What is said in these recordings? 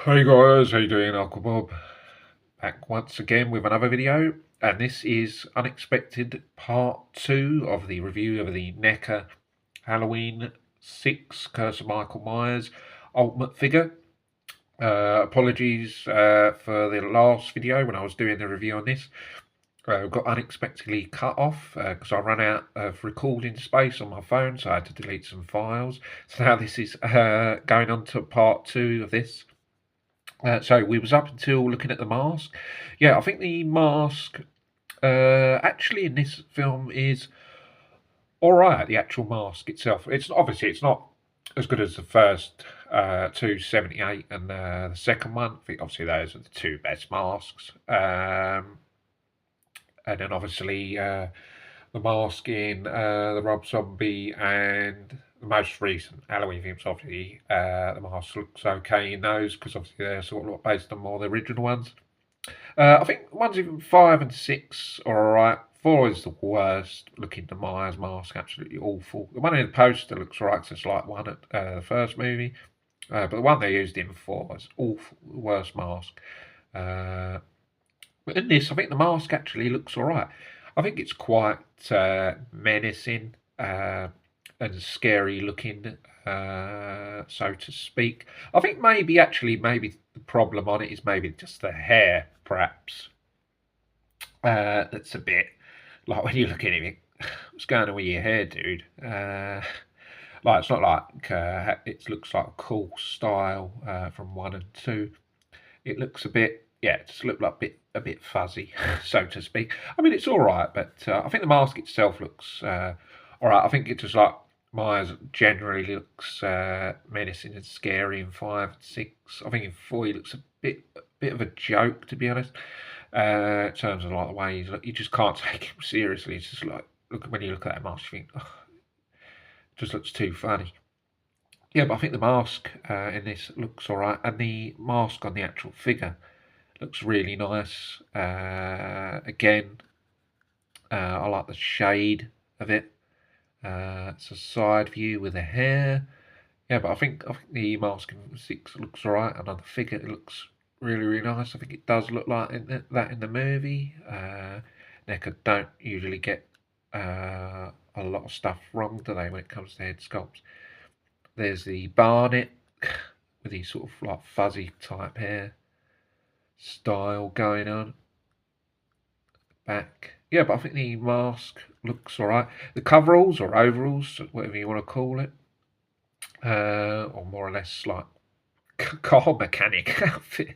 Hey guys, how you doing? Uncle Bob back once again with another video, and this is unexpected part 2 of the review of the NECA Halloween 6 Curse of Michael Myers Ultimate Figure. Apologies for the last video when I was doing the review on this. Got unexpectedly cut off because I ran out of recording space on my phone, so I had to delete some files. So now this is going on to part 2 of this. So we was up until looking at the mask. Yeah, I think the mask actually in this film is all right. The actual mask itself, it's obviously it's not as good as the first 278 and the second one. I think obviously those are the two best masks. And then obviously the mask in the Rob Zombie and the most recent Halloween films, obviously the mask looks okay in those because obviously they're sort of based on more of the original ones. I think ones in 5 and 6 are alright. 4 is the worst looking. The Myers mask, absolutely awful. The one in the poster looks alright because it's like one at the first movie. But the one they used in 4 is awful, the worst mask. But in this, I think the mask actually looks alright. I think it's quite menacing and scary looking, so to speak. I think maybe the problem on it is maybe just the hair, perhaps. That's a bit like when you look at it, what's going on with your hair, dude? Like it's not like it looks like a cool style from 1 and 2. It looks a bit, yeah, it just looked like a bit fuzzy, so to speak. I mean, it's all right, but I think the mask itself looks all right. I think it just like Myers generally looks menacing and scary in 5 and 6. I think in 4 he looks a bit of a joke, to be honest. In terms of like the way you just can't take him seriously. It's just like when you look at that mask, you think, oh, it just looks too funny. Yeah, but I think the mask in this looks all right, and the mask on the actual figure looks really nice. Again, I like the shade of it. It's a side view with the hair. Yeah, but I think the mask in 6 looks alright, and on the figure it looks really nice. I think it does look like that in the movie. NECA don't usually get a lot of stuff wrong, do they, when it comes to head sculpts? There's the Barnet with these sort of like fuzzy type hair style going on. Back. Yeah, but I think the mask looks alright. The coveralls or overalls, whatever you want to call it, or more or less like car mechanic outfit.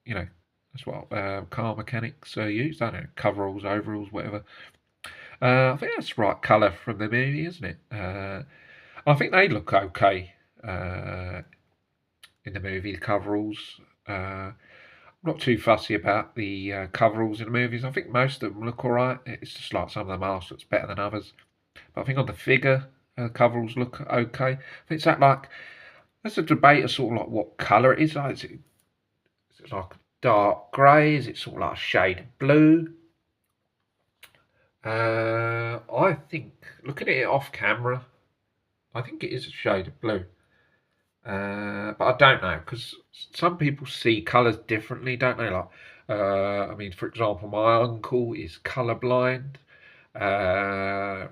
You know, that's what car mechanics use. I don't know, coveralls, overalls, whatever. I think that's the right colour from the movie, isn't it? I think they look okay in the movie, the coveralls. I'm not too fussy about the coveralls in the movies. I think most of them look alright. It's just like some of the masks looks better than others. But I think on the figure, the coveralls look okay. I think it's that like, there's a debate of sort of like what colour it is. Like, is it like dark grey? Is it sort of like a shade of blue? I think, looking at it off camera, I think it is a shade of blue. But I don't know because some people see colours differently, don't they? Like, I mean, for example, my uncle is colourblind. Uh,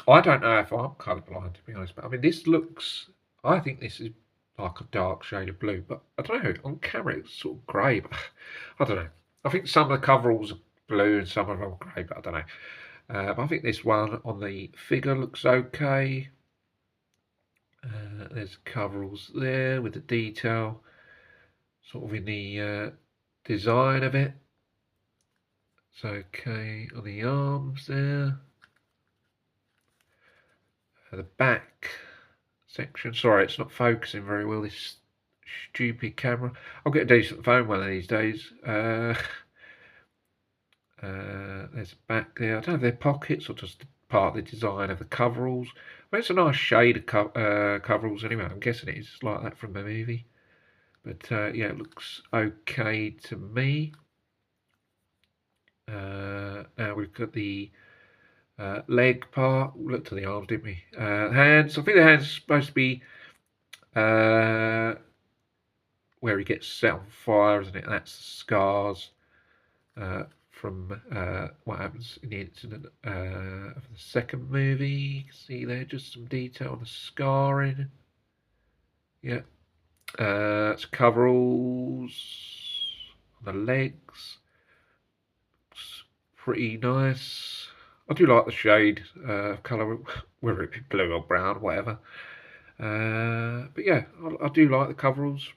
I don't know if I'm colourblind, to be honest, but I mean, this looks. I think this is like a dark shade of blue, but I don't know. On camera, it's sort of grey, but I don't know. I think some of the coveralls are blue and some of them are grey, but I don't know. But I think this one on the figure looks okay. There's coveralls there with the detail, sort of in the design of it. It's okay on the arms there. The back section. Sorry, it's not focusing very well, this stupid camera. I'll get a decent phone one of these days. There's a back there. I don't know if they're pockets or just part of the design of the coveralls. Well, it's a nice shade of coveralls anyway. I'm guessing it is like that from the movie. But yeah, it looks okay to me. Now we've got the leg part. We looked at the arms, didn't we? Hands. I think the hands are supposed to be where he gets set on fire, isn't it? That's the scars from what happens in the incident of the second movie. You can see there just some detail on the scarring. Yeah. It's coveralls on the legs. It's pretty nice. I do like the shade of colour, whether it be blue or brown, whatever. But yeah, I do like the coveralls.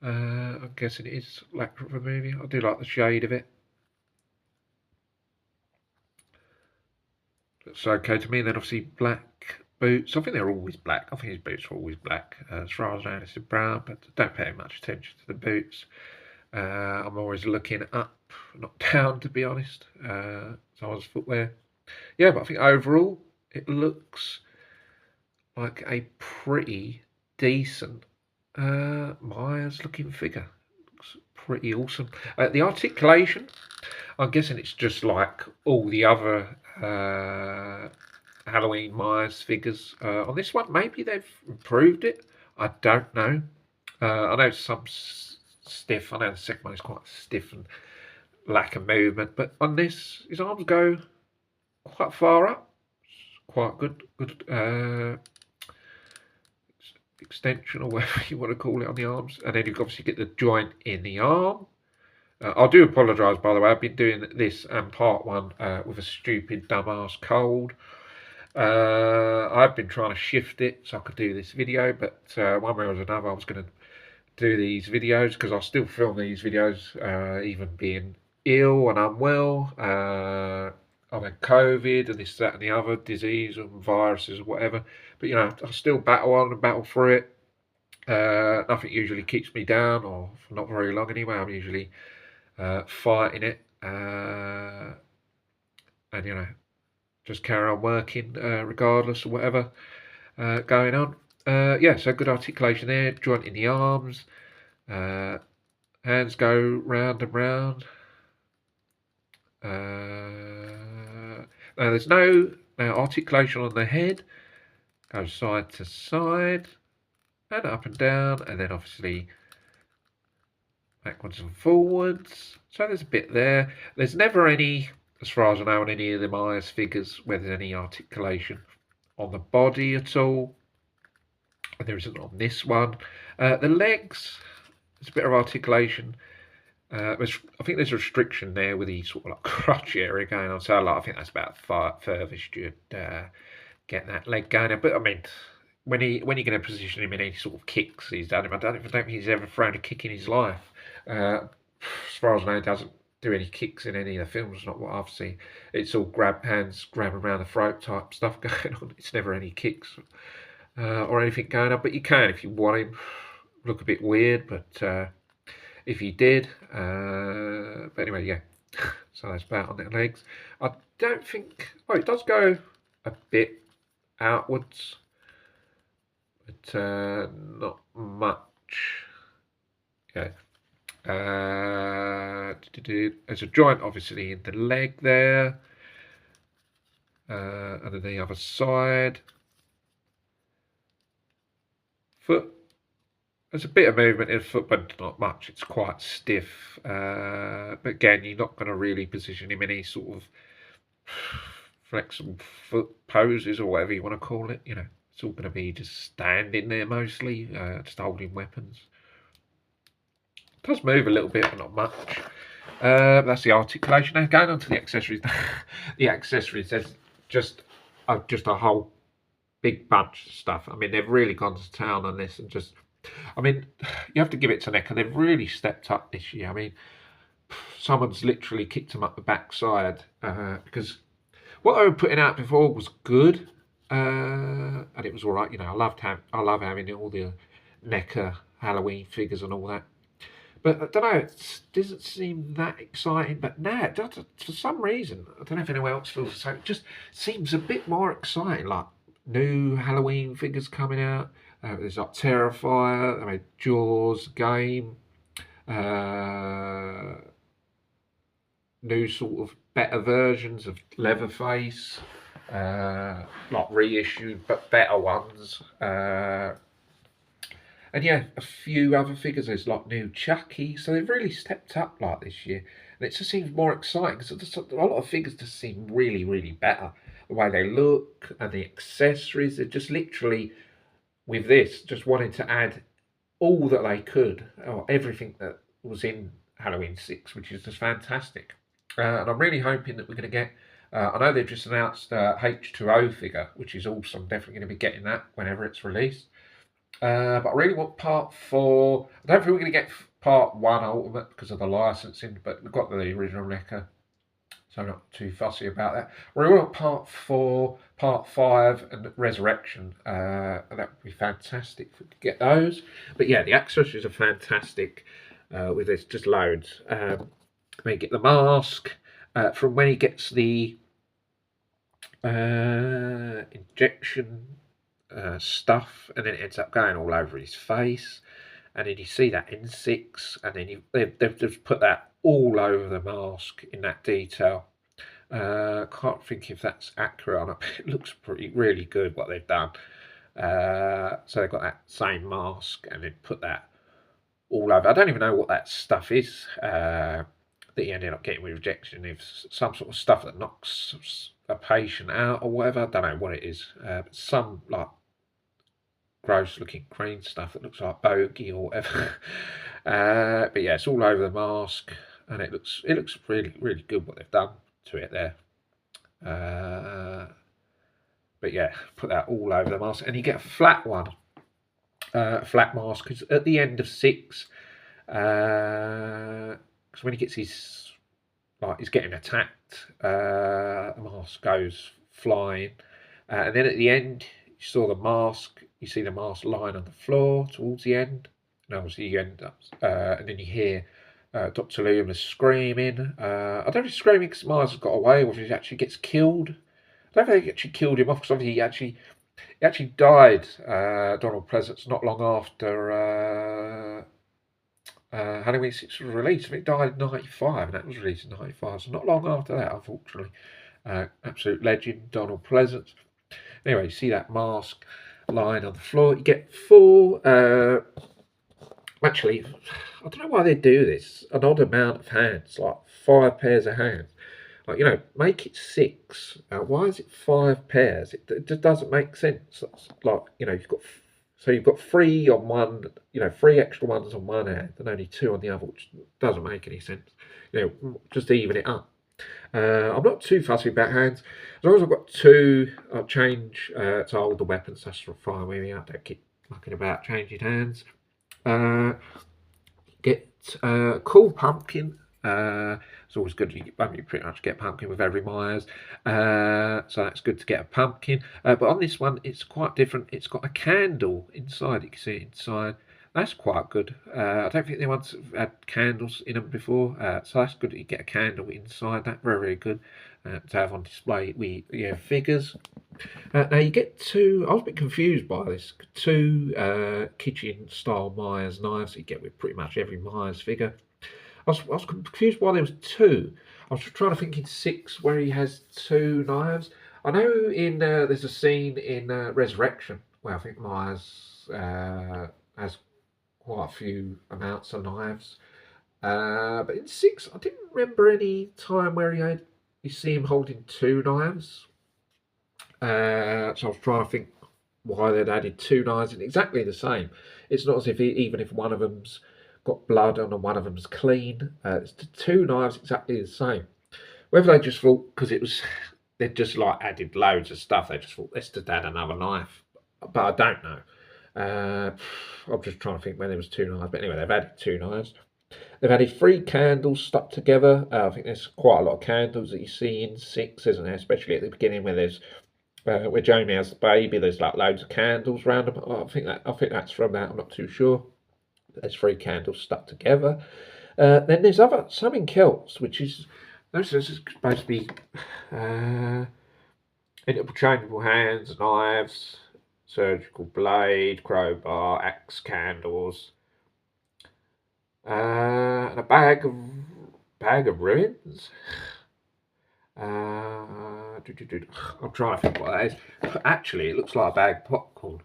I'm guessing it is lacquer of a movie. I do like the shade of it. Looks okay to me. And then obviously black boots. I think they're always black. I think his boots are always black. As far as I know, it's brown, but don't pay much attention to the boots. I'm always looking up, not down, to be honest. Someone's footwear. Yeah, but I think overall it looks like a pretty decent Myers looking figure. Looks pretty awesome. The articulation, I'm guessing it's just like all the other Halloween Myers figures. On this one, maybe they've improved it. I don't know. I know some stiff. I know the second one is quite stiff and lack of movement, but on this, his arms go quite far up. Quite good extension or whatever you want to call it on the arms, and then you obviously get the joint in the arm. I do apologise, by the way. I've been doing this and part one with a stupid dumbass cold. I've been trying to shift it so I could do this video, but one way or another I was going to do these videos because I still film these videos even being ill and unwell. I've had COVID and this, that and the other, disease and viruses or whatever, but you know, I still battle on and battle through it. Nothing usually keeps me down, or for not very long anyway. I'm usually fighting it, and you know, just carry on working regardless of whatever going on. Yeah, so good articulation there, joint in the arms, hands go round and round. Now there's no articulation on the head, goes side to side and up and down, and then obviously backwards and forwards. So there's a bit there. There's never any, as far as I know, on any of the Myers figures where there's any articulation on the body at all. And there isn't on this one. The legs, there's a bit of articulation. I think there's a restriction there with the sort of like crotch area going on. So I think that's about furthest you'd get that leg going. But I mean, when you're going to position him in any sort of kicks he's done him, I don't think he's ever thrown a kick in his life. As far as I know, he doesn't do any kicks in any of the films, not what I've seen. It's all hands grab around the throat type stuff going on. It's never any kicks or anything going on. But you can if you want him. Look a bit weird, but if he did. But anyway, yeah. So that's about on the legs. I don't think... Oh, it does go a bit outwards, but not much. Yeah. There's a joint obviously in the leg there, and then the other side. Foot. There's a bit of movement in the foot, but not much. It's quite stiff. But again, you're not going to really position him in any sort of flexible foot poses or whatever you want to call it. You know, it's all going to be just standing there mostly, just holding weapons. It does move a little bit, but not much. That's the articulation. Now going on to the accessories. The accessories, there's just a whole big bunch of stuff. I mean, they've really gone to town on this and just... I mean, you have to give it to NECA. They've really stepped up this year. I mean, someone's literally kicked them up the backside because what they were putting out before was good, and it was all right. You know, I love having all the NECA Halloween figures and all that. But I don't know, it doesn't seem that exciting. But now, for some reason, I don't know if anyone else feels so. It just seems a bit more exciting. Like new Halloween figures coming out. There's like Terrifier, I mean, Jaws game, new sort of better versions of Leatherface. like reissued but better ones. And yeah, a few other figures. There's like new Chucky, so they've really stepped up like this year, and it just seems more exciting because a lot of figures just seem really, really better. The way they look and the accessories, they're just literally with this just wanting to add all that they could, or everything that was in Halloween 6, which is just fantastic. And I'm really hoping that we're going to get. I know they've just announced H2O figure, which is awesome. Definitely going to be getting that whenever it's released. But I really want part 4. I don't think we're going to get part 1 Ultimate because of the licensing, but we've got the original NECA, so I'm not too fussy about that. We want part 4, part 5, and Resurrection. And that would be fantastic if we could get those. But yeah, the accessories are fantastic. With this, just loads. We get the mask from when he gets the injection stuff, and then it ends up going all over his face, and then you see that N6, and then they've just put that all over the mask in that detail. Can't think if that's accurate or not. It looks really good what they've done. So they've got that same mask and then put that all over. I don't even know what that stuff is that he ended up getting with rejection. It's some sort of stuff that knocks a patient out or whatever. I don't know what it is. Some like gross looking green stuff that looks like bogey or whatever. But yeah, it's all over the mask, and it looks really, really good what they've done to it there. But yeah, put that all over the mask, and you get a flat one, flat mask. Because at the end of 6, because when he gets his, like, he's getting attacked, the mask goes flying, and then at the end, you saw the mask. You see the mask lying on the floor towards the end, and obviously you end up, and then you hear Dr. Loomis screaming. I don't know if he's screaming because Myers has got away, or if he actually gets killed. I don't know if they actually killed him off, because obviously he actually died. Donald Pleasance not long after Halloween 6 was released. I think he died in '95, and that was released in '95. So not long after that, unfortunately. Absolute legend, Donald Pleasance. Anyway, you see that mask lying on the floor. You get 4. Actually, I don't know why they do this. An odd amount of hands, like 5 pairs of hands. Like, make it 6. Why is it 5 pairs? It just doesn't make sense. It's like, you've got 3 on one, 3 extra ones on one hand and only 2 on the other, which doesn't make any sense. Just even it up. I'm not too fussy about hands. As long as I've got 2, I'll change to older weapons. That's fine with me. I don't keep mucking about changing hands. Get Cool Pumpkin. It's always good. You pretty much get pumpkin with every Myers. So that's good to get a pumpkin. But on this one, it's quite different. It's got a candle inside. You can see it inside. That's quite good. I don't think anyone's had candles in them before. So that's good that you get a candle inside. That's very, very good to have on display with your figures. Now you get 2. I was a bit confused by this. 2 kitchen-style Myers knives that you get with pretty much every Myers figure. I was confused why there was 2. I was trying to think in 6 where he has 2 knives. I know in there's a scene in Resurrection where I think Myers has quite a few amounts of knives. But in 6, I didn't remember any time where you see him holding 2 knives. So I was trying to think why they'd added 2 knives in exactly the same. It's not as if even if one of them's got blood on and one of them's clean, it's 2 knives exactly the same. Whether they just thought because they'd just like added loads of stuff, they just thought let's just add another knife. But I don't know. I'm just trying to think when there was 2 knives. But anyway, they've added 2 knives. They've added 3 candles stuck together. I think there's quite a lot of candles that you see in 6, isn't there? Especially at the beginning where Jamie has the baby. There's like loads of candles around them. I think that's from that. I'm not too sure. There's 3 candles stuck together. Then there's some in kilts, which is those are supposed to be interchangeable hands, knives, surgical blade, crowbar, axe, candles, and a bag of ruins. I'm trying to think what that is. Actually, it looks like a bag of popcorn.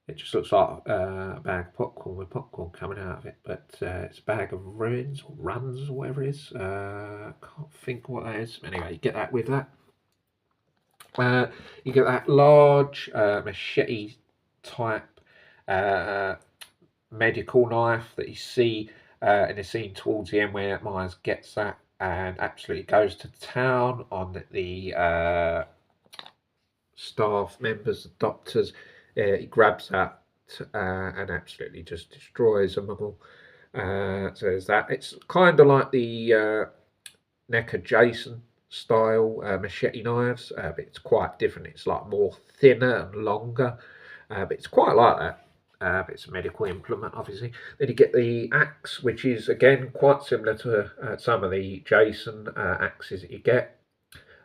It just looks like a bag of popcorn with popcorn coming out of it, but it's a bag of ruins or runs or whatever it is. Can't think what that is. Anyway, you get that with that. You get that large machete type medical knife that you see in the scene towards the end where Myers gets that and absolutely goes to town on the staff members, the doctors. He grabs that and absolutely just destroys them all. So there's that. It's kind of like the NECA Jason style machete knives, but it's quite different. It's like more thinner and longer, but it's quite like that. But it's a medical implement, obviously. Then you get the axe, which is again quite similar to some of the Jason axes that you get.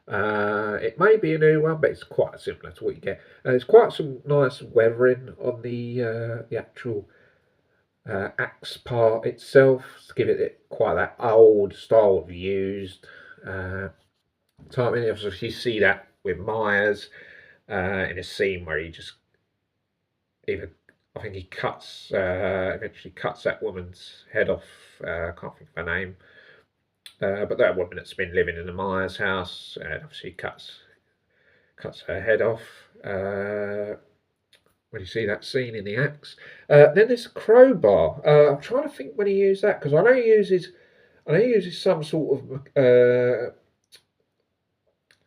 It may be a new one, but it's quite similar to what you get. There's quite some nice weathering on the actual axe part itself to give it quite that old style of used type. And obviously you see that with Myers in a scene where he just either I think he cuts eventually cuts that woman's head off. I can't think of her name, but that woman that's been living in the Myers house, and obviously cuts her head off. When you see that scene in the axe, then there's a crowbar. I'm trying to think when he used that because I know he uses some sort of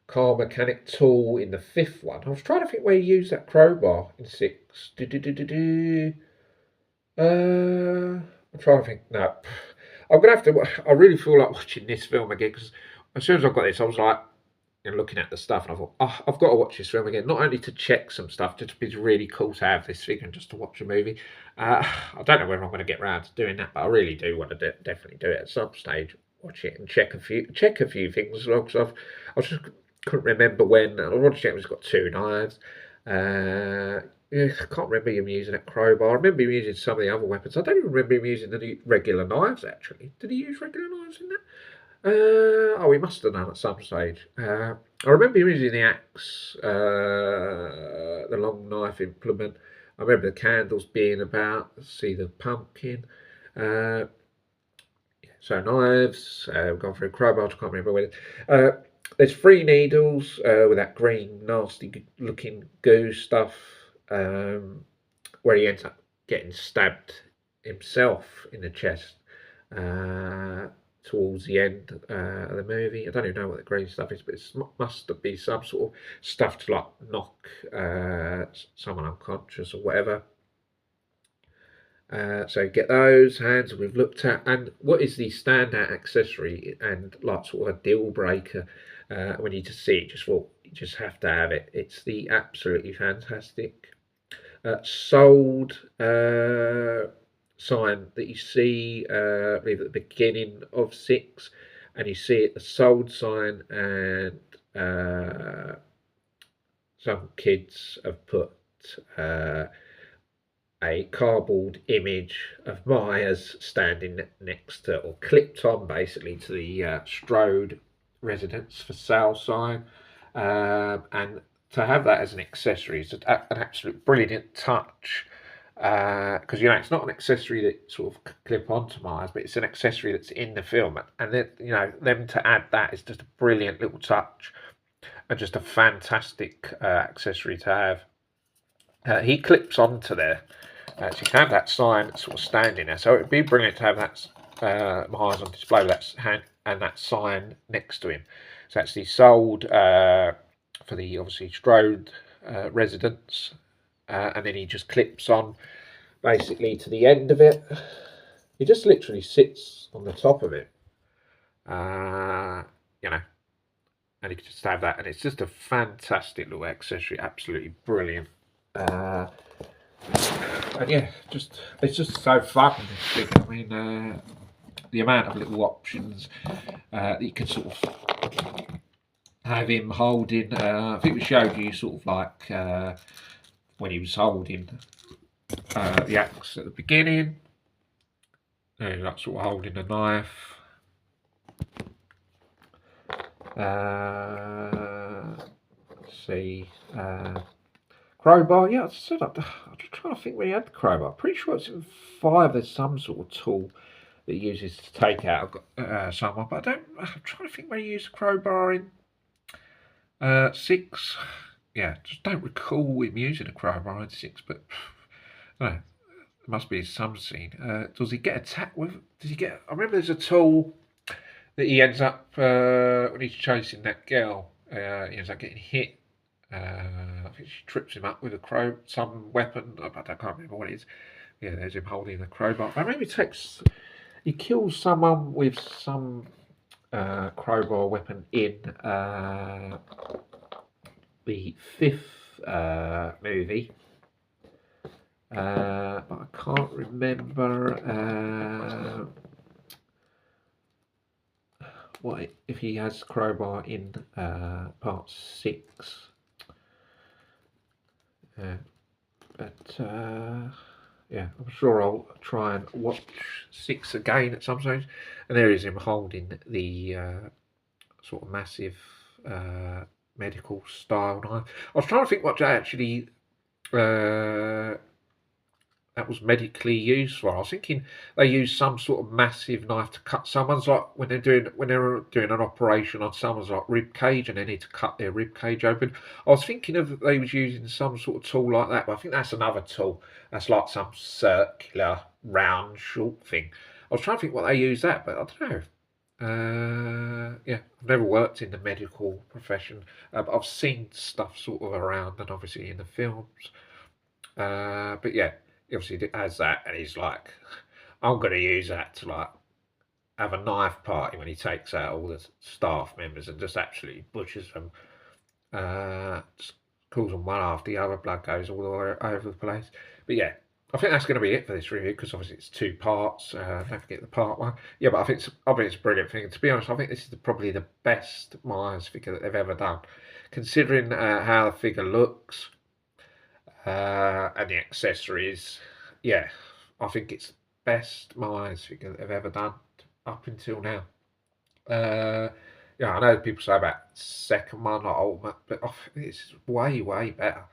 car mechanic tool in the fifth one. I was trying to think where he used that crowbar in six. I'm trying to think. No, I'm gonna have to. I really feel like watching this film again because as soon as I got this, I was like, looking at the stuff, and I thought, oh, I've got to watch this film again. Not only to check some stuff, just it's really cool to have this figure and just to watch a movie. I don't know whether I'm going to get round to doing that, but I really do want to definitely do it at some stage. Watch it and check a few things as well because I just couldn't remember when. I want to check. He's got two knives. Yeah, I can't remember him using that crowbar. I remember him using some of the other weapons. I don't even remember him using the regular knives. Actually, did he use regular knives in that? Oh, he must have done at some stage. I remember him using the axe, the long knife implement. I remember the candles being about. See the pumpkin. Uh, so knives. We've gone through crowbar. I can't remember where. There's three needles with that green, nasty-looking goo stuff, where he ends up getting stabbed himself in the chest. Towards the end of the movie. I don't even know what the green stuff is, but it must be some sort of stuff to like knock someone unconscious or whatever. So get those hands we've looked at, and what is the standout accessory and like sort of a deal breaker when you just see it, just thought you just have to have it. It's the absolutely fantastic sold sign that you see, I believe at the beginning of 6, and you see it, the sold sign, and some kids have put a cardboard image of Myers standing next to, or clipped on basically to the Strode residence for sale sign, and to have that as an accessory is an absolute brilliant touch. Because it's not an accessory that sort of clip onto Myers, but it's an accessory that's in the film, and then them to add that is just a brilliant little touch, and just a fantastic accessory to have. He clips onto there, so you can have that sign sort of standing there. So it'd be brilliant to have that Myers on display with that hand and that sign next to him. So that's the sold for the obviously Strode residence. And then he just clips on basically to the end of it. He just literally sits on the top of it, and he can just have that, and it's just a fantastic little accessory, absolutely brilliant. And yeah, it's just so fun. I mean, the amount of little options that you can sort of have him holding. I think we showed you sort of like when he was holding the axe at the beginning, like sort of holding the knife, Let's see. Crowbar, yeah, I said I'm just trying to think where he had the crowbar. Pretty sure it's in 5. There's some sort of tool that he uses to take out someone, but I'm trying to think where he used the crowbar in 6. Yeah, just don't recall him using a crowbar in 6, but I don't know. It must be some scene. Does he get attacked with? Does he get? I remember there's a tool that he ends up when he's chasing that girl. He ends up getting hit. I think she trips him up with some weapon. I can't remember what it is. Yeah, there's him holding the crowbar. I remember he kills someone with some crowbar weapon in the 5th movie. But I can't remember if he has crowbar in part 6. But yeah, I'm sure I'll try and watch 6 again at some stage. And there is him holding the sort of massive medical style knife. I was trying to think what actually that was medically used for. I was thinking they used some sort of massive knife to cut someone's, like when they were doing an operation on someone's like rib cage and they need to cut their rib cage open. I was thinking of they was using some sort of tool like that, but I think that's another tool. That's like some circular, round, short thing. I was trying to think what they use that, but I don't know. Yeah, I've never worked in the medical profession, but I've seen stuff sort of around and obviously in the films. But yeah, obviously has that, and he's like, I'm going to use that to like have a knife party when he takes out all the staff members and just absolutely butchers them. Just calls them one after the other, blood goes all the way over the place. But yeah, I think that's going to be it for this review because obviously it's 2 parts. Don't forget the part 1. Yeah, but I think it's a brilliant thing. To be honest, I think this is probably the best Myers figure that they've ever done, considering how the figure looks. And the accessories, yeah, I think it's the best Myers figure that they've ever done up until now. Yeah, I know people say about the second one, like Ultimate, but I think it's way, way better.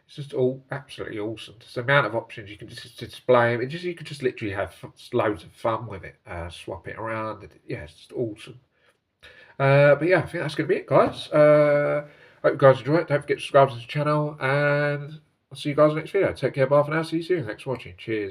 It's just all absolutely awesome. Just the amount of options you can just display. You could just literally have loads of fun with it. Swap it around. Yeah, it's just awesome. But yeah, I think that's going to be it, guys. Hope you guys enjoy it. Don't forget to subscribe to the channel, and I'll see you guys in the next video. Take care, bye for now. See you soon. Thanks for watching. Cheers.